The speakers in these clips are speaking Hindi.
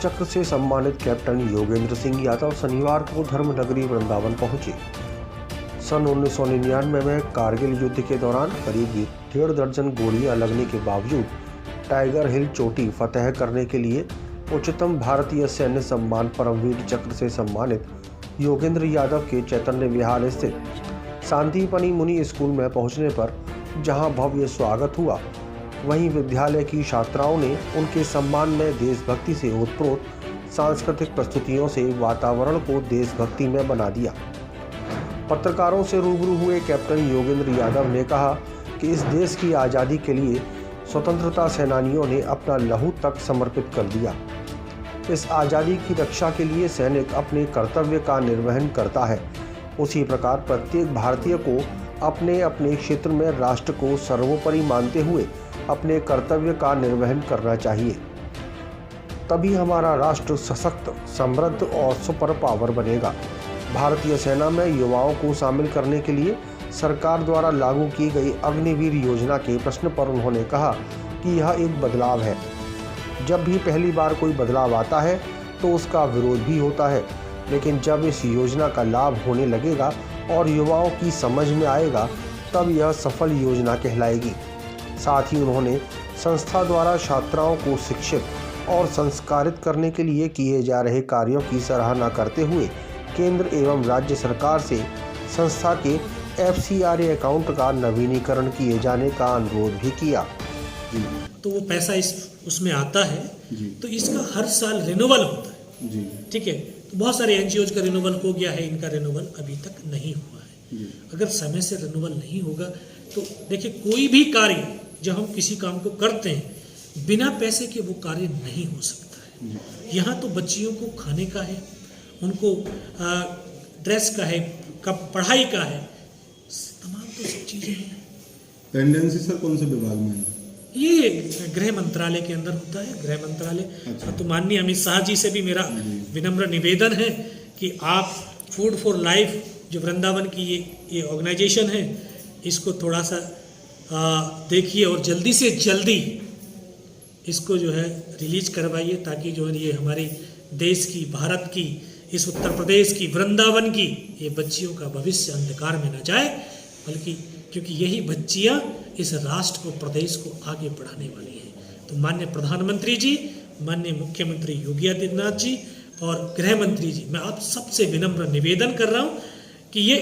चक्र से सम्मानित कैप्टन योगेंद्र सिंह यादव शनिवार को धर्मनगरी वृंदावन पहुंचे। सन 1999 में कारगिल युद्ध के दौरान करीब 1.5 दर्जन गोलियां लगने के बावजूद टाइगर हिल चोटी फतह करने के लिए उच्चतम भारतीय सैन्य सम्मान परमवीर चक्र से सम्मानित योगेंद्र यादव के चैतन्य विहार स्थित शांतिपनी मुनि स्कूल में पहुंचने पर जहां भव्य स्वागत हुआ, वहीं विद्यालय की छात्राओं ने उनके सम्मान में देशभक्ति से ओतप्रोत सांस्कृतिक प्रस्तुतियों से वातावरण को देशभक्ति में बना दिया। पत्रकारों से रूबरू हुए कैप्टन योगेंद्र यादव ने कहा कि इस देश की आज़ादी के लिए स्वतंत्रता सेनानियों ने अपना लहू तक समर्पित कर दिया। इस आज़ादी की रक्षा के लिए सैनिक अपने कर्तव्य का निर्वहन करता है, उसी प्रकार प्रत्येक भारतीय को अपने अपने क्षेत्र में राष्ट्र को सर्वोपरि मानते हुए अपने कर्तव्य का निर्वहन करना चाहिए। तभी हमारा राष्ट्र सशक्त, समृद्ध और सुपर पावर बनेगा। भारतीय सेना में युवाओं को शामिल करने के लिए सरकार द्वारा लागू की गई अग्निवीर योजना के प्रश्न पर उन्होंने कहा कि यह एक बदलाव है। जब भी पहली बार कोई बदलाव आता है तो उसका विरोध भी होता है, लेकिन जब इस योजना का लाभ होने लगेगा और युवाओं की समझ में आएगा, तब यह सफल योजना कहलाएगी। साथ ही उन्होंने संस्था द्वारा छात्राओं को शिक्षित और संस्कारित करने के लिए किए जा रहे कार्यों की सराहना करते हुए केंद्र एवं राज्य सरकार से संस्था के FCRA अकाउंट का नवीनीकरण किए जाने का अनुरोध भी किया। तो वो पैसा उसमें आता है तो इसका हर साल रिन्यूअल होता है, ठीक है। तो बहुत सारे NGOs का रिन्यूअल हो गया है, इनका रिन्यूअल अभी तक नहीं हुआ है। अगर समय से रिन्यूअल नहीं होगा तो देखिए, कोई भी कार्य जब हम किसी काम को करते हैं बिना पैसे के वो कार्य नहीं हो सकता है। यहाँ तो बच्चियों को खाने का है, उनको ड्रेस का है, कब पढ़ाई का है, तमाम तो सब चीज़ें हैं। टेंडेंसी सर कौन से विभाग में है? ये गृह मंत्रालय के अंदर होता है, गृह मंत्रालय। अच्छा। तो माननीय अमित शाह जी से भी मेरा विनम्र निवेदन है कि आप फूड फॉर लाइफ जो वृंदावन की ये ऑर्गेनाइजेशन है, इसको थोड़ा सा देखिए और जल्दी से जल्दी इसको जो है रिलीज करवाइए, ताकि जो है ये हमारे देश की, भारत की, इस उत्तर प्रदेश की, वृंदावन की ये बच्चियों का भविष्य अंधकार में न जाए, बल्कि क्योंकि यही बच्चियां इस राष्ट्र को, प्रदेश को आगे बढ़ाने वाली हैं। तो माननीय प्रधानमंत्री जी, माननीय मुख्यमंत्री योगी आदित्यनाथ जी और गृह मंत्री जी, मैं आप सबसे विनम्र निवेदन कर रहा हूं कि ये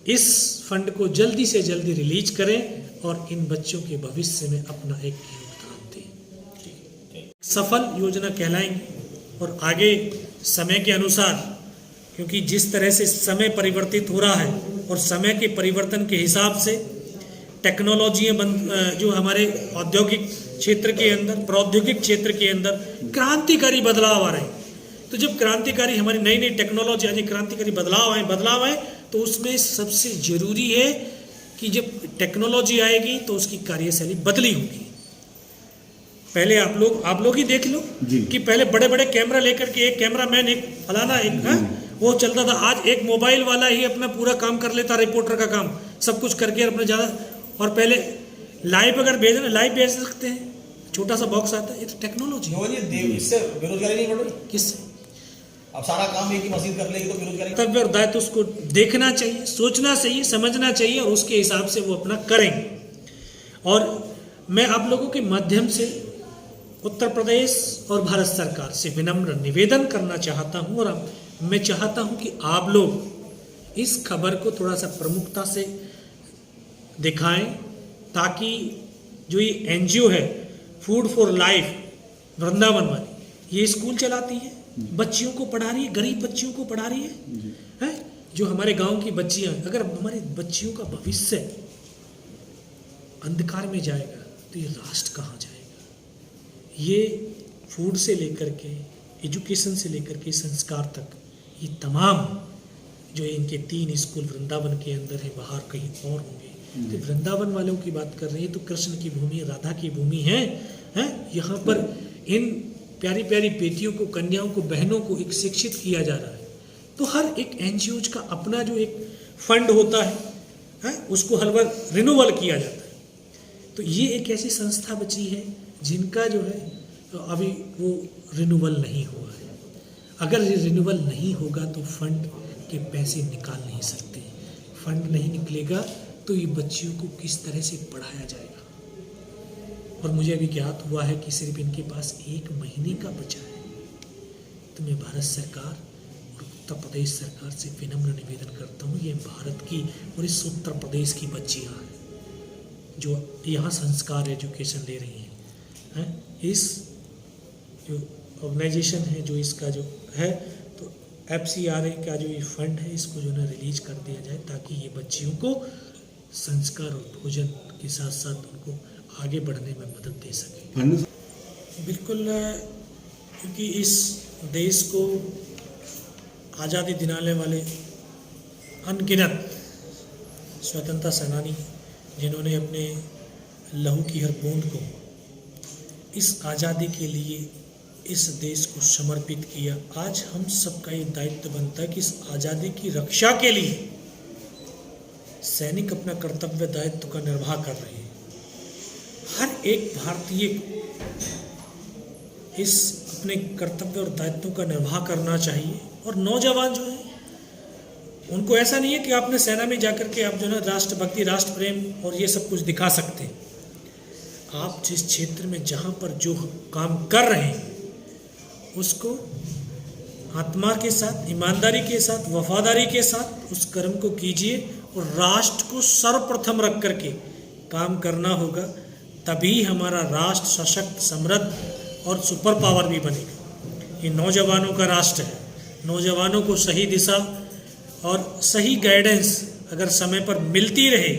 इस फंड को जल्दी से जल्दी रिलीज करें और इन बच्चों के भविष्य में अपना एक योगदान दें। सफल योजना कहलाएंगे और आगे समय के अनुसार, क्योंकि जिस तरह से समय परिवर्तित हो रहा है और समय के परिवर्तन के हिसाब से टेक्नोलॉजियाँ जो हमारे औद्योगिक क्षेत्र के अंदर, प्रौद्योगिक क्षेत्र के अंदर क्रांतिकारी बदलाव आ रहे हैं। तो जब क्रांतिकारी हमारी नई नई टेक्नोलॉजी आ जाए, क्रांतिकारी बदलाव आए तो उसमें सबसे जरूरी है कि जब टेक्नोलॉजी आएगी तो उसकी कार्यशैली बदली होगी। पहले आप लोग ही देख लो कि पहले बड़े बड़े कैमरा लेकर के एक कैमरामैन, एक फलाना, एक वो चलता था। आज एक मोबाइल वाला ही अपना पूरा काम कर लेता, रिपोर्टर का काम सब कुछ करके अपना ज़्यादा। और पहले लाइव अगर भेजना, लाइव भेज सकते हैं, छोटा सा बॉक्स आता है। ये तो टेक्नोलॉजी। इससे बेरोजगारी नहीं बढ़ रही? किससे? अब सारा काम एक ही मशीन कर लेगी तो बेरोजगारी। कर्तव्य और दायित्व उसको देखना चाहिए, सोचना चाहिए, समझना चाहिए और उसके हिसाब से वो अपना करेंगे। और मैं आप लोगों के माध्यम से उत्तर प्रदेश और भारत सरकार से विनम्र निवेदन करना चाहता हूं, और मैं चाहता हूं कि आप लोग इस खबर को थोड़ा सा प्रमुखता से दिखाएं, ताकि जो ये NGO है फूड फॉर लाइफ वृंदावन वाली, ये स्कूल चलाती है, बच्चियों को पढ़ा रही है, गरीब बच्चियों को पढ़ा रही है, जो हमारे गांव की बच्चियां। अगर हमारी बच्चियों का भविष्य अंधकार में जाएगा तो ये राष्ट्र कहाँ जाएगा? ये फूड से लेकर के, एजुकेशन से लेकर के संस्कार तक, ये तमाम जो इनके 3 स्कूल वृंदावन के अंदर है, बाहर कहीं और होंगे। तो वृंदावन वालों की बात कर रहे हैं तो कृष्ण की भूमि, राधा की भूमि है। यहाँ पर इन प्यारी प्यारी बेटियों को, कन्याओं को, बहनों को एक शिक्षित किया जा रहा है। तो हर एक NGOs का अपना जो एक फंड होता है, उसको हर बार रिन्यूअल किया जाता है। तो ये एक ऐसी संस्था बची है जिनका जो है तो अभी वो रिन्यूअल नहीं हुआ है। अगर ये रिन्यूअल नहीं होगा तो फंड के पैसे निकाल नहीं सकते। फंड नहीं निकलेगा तो ये बच्चियों को किस तरह से पढ़ाया जाएगा। और मुझे अभी ज्ञात हुआ है कि सिर्फ इनके पास 1 महीने का बचा है। तो मैं भारत सरकार और उत्तर प्रदेश सरकार से विनम्र निवेदन करता हूँ, ये भारत की और इस उत्तर प्रदेश की बच्चियाँ हैं जो यहाँ संस्कार एजुकेशन ले रही हैं। इस जो ऑर्गेनाइजेशन है जो इसका जो है तो FCRA का जो ये फंड है इसको जो है रिलीज कर दिया जाए ताकि ये बच्चियों को संस्कार और भोजन के साथ साथ उनको आगे बढ़ने में मदद दे सके। फंड बिल्कुल, क्योंकि इस देश को आज़ादी दिलाने वाले अनगिनत स्वतंत्रता सेनानी जिन्होंने अपने लहू की हर बूंद को इस आज़ादी के लिए इस देश को समर्पित किया। आज हम सबका ये दायित्व बनता है कि इस आज़ादी की रक्षा के लिए सैनिक अपना कर्तव्य दायित्व का निर्वाह कर रहे हैं। हर एक भारतीय को इस अपने कर्तव्य और दायित्व का निर्वाह करना चाहिए। और नौजवान जो है उनको ऐसा नहीं है कि आपने सेना में जाकर के आप जो है राष्ट्रभक्ति, राष्ट्र प्रेम और ये सब कुछ दिखा सकते हैं। आप जिस क्षेत्र में जहाँ पर जो काम कर रहे हैं उसको आत्मा के साथ, ईमानदारी के साथ, वफादारी के साथ उस कर्म को कीजिए और राष्ट्र को सर्वप्रथम रख करके काम करना होगा। तभी हमारा राष्ट्र सशक्त, समृद्ध और सुपर पावर भी बनेगा। ये नौजवानों का राष्ट्र है। नौजवानों को सही दिशा और सही गाइडेंस अगर समय पर मिलती रहे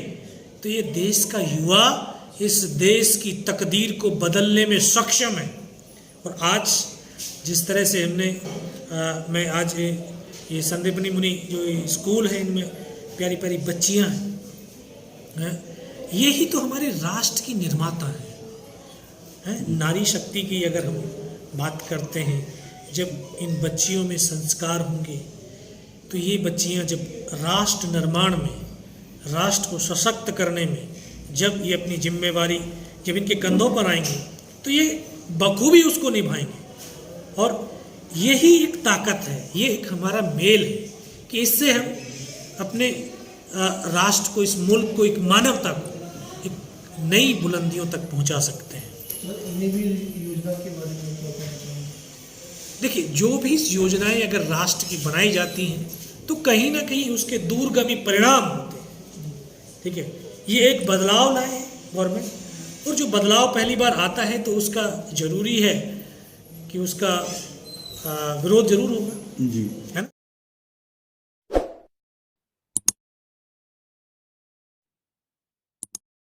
तो ये देश का युवा इस देश की तकदीर को बदलने में सक्षम है। और आज जिस तरह से हमने मैं आज ये संदीपनी मुनि जो ये स्कूल है इनमें प्यारी प्यारी बच्चियां हैं, यही तो हमारे राष्ट्र की निर्माता हैं। नारी शक्ति की अगर हम बात करते हैं, जब इन बच्चियों में संस्कार होंगे तो ये बच्चियां जब राष्ट्र निर्माण में, राष्ट्र को सशक्त करने में जब ये अपनी जिम्मेवारी जब इनके कंधों पर आएंगे तो ये बखूबी उसको निभाएंगे। और यही एक ताकत है, ये एक हमारा मेल है कि इससे हम अपने राष्ट्र को, इस मुल्क को, एक मानवता को एक नई बुलंदियों तक पहुंचा सकते हैं। योजना के बारे में देखिए, जो भी योजनाएं अगर राष्ट्र की बनाई जाती हैं तो कहीं ना कहीं उसके दूरगामी परिणाम होते हैं। ठीक है, ये एक बदलाव लाए हैं गवर्नमेंट, और जो बदलाव पहली बार आता है तो उसका जरूरी है कि उसका विरोध जरूर होगा, जी, है ना।